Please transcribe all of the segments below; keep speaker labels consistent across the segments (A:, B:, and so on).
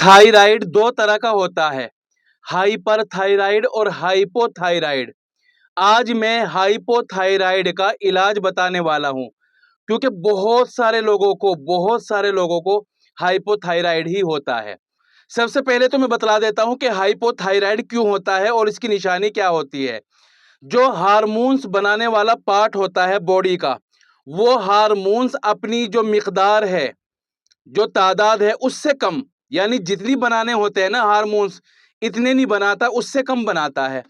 A: Thyroid दो तरह का होता है, हाइपरथायराइड और हाइपोथायराइड। आज मैं हाइपोथायराइड का इलाज बताने वाला हूं, क्योंकि बहुत सारे लोगों को हाइपोथायराइड ही होता है। सबसे पहले तो मैं बतला देता हूं कि हाइपोथायराइड क्यों होता है और इसकी निशानी क्या होती है। जो हार्मोन्स बनाने वाला पार्ट होता है बॉडी का, वो हार्मोन्स अपनी जो मिकदार है, जो तादाद है, उससे कम, यानी जितनी बनाने होते हैं ना हार्मोन्स, इतने नहीं बनाता, उससे कम बनाता है।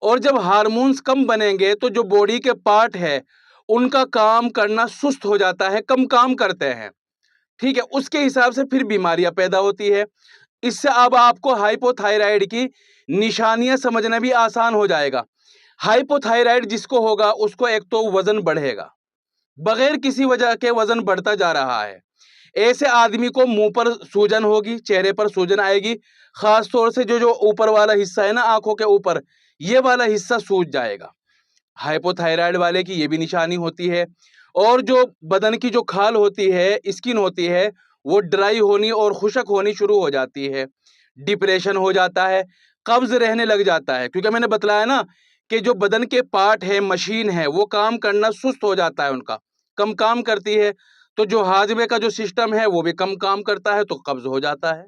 A: और जब हार्मोन्स कम बनेंगे तो जो बॉडी के पार्ट है उनका काम करना सुस्त हो जाता है, कम काम करते हैं। ठीक है, उसके हिसाब से फिर बीमारियां पैदा होती है। इससे अब आपको हाइपोथायराइड की निशानियां समझना भी आसान हो जाएगा। हाइपोथायराइड जिसको होगा उसको एक तो वजन बढ़ेगा, बगैर किसी वजह के वजन बढ़ता जा रहा है। ऐसे आदमी को मुंह पर सूजन होगी, चेहरे पर सूजन आएगी, खास तौर से जो जो ऊपर वाला हिस्सा है ना, आंखों के ऊपर, ये वाला हिस्सा सूज जाएगा। हाइपोथायराइड वाले की ये भी निशानी होती है। और जो बदन की जो खाल होती है, स्किन होती है, वो ड्राई होनी और खुशक होनी शुरू हो जाती है। डिप्रेशन हो जाता है, कब्ज रहने लग जाता है, क्योंकि मैंने बतलाया ना कि जो बदन के पार्ट है, मशीन है, वो काम करना सुस्त हो जाता है, उनका कम काम करती है। तो जो हाजमे का जो सिस्टम है वो भी कम काम करता है, तो कब्ज हो जाता है।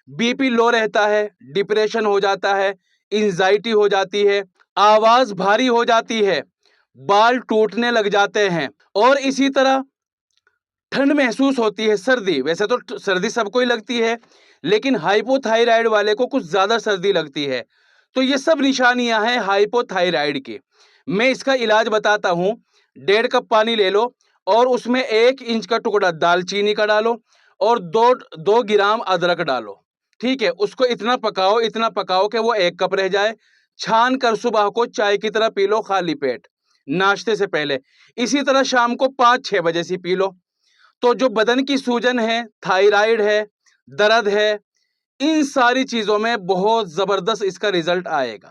A: बीपी लो रहता है, डिप्रेशन हो जाता है, एंजाइटी हो जाती है, आवाज भारी हो जाती है, बाल टूटने लग जाते हैं। और इसी तरह ठंड महसूस होती है, सर्दी, वैसे तो सर्दी सबको ही लगती है, लेकिन हाइपोथायराइड वाले को कुछ ज्यादा सर्दी लगती है। तो ये सब निशानियां हैं हाइपोथायराइड की। मैं इसका इलाज बताता हूं। 1.5 कप पानी ले लो और उसमें 1 इंच का टुकड़ा दालचीनी का डालो और 2 ग्राम अदरक डालो। ठीक है, उसको इतना पकाओ कि वो 1 कप रह जाए। छान कर सुबह को चाय की तरह पी लो, खाली पेट, नाश्ते से पहले। इसी तरह शाम को 5-6 बजे से पी लो। तो जो बदन की सूजन है, थायराइड है, दर्द है, इन सारी चीजों में बहुत जबरदस्त इसका रिजल्ट आएगा।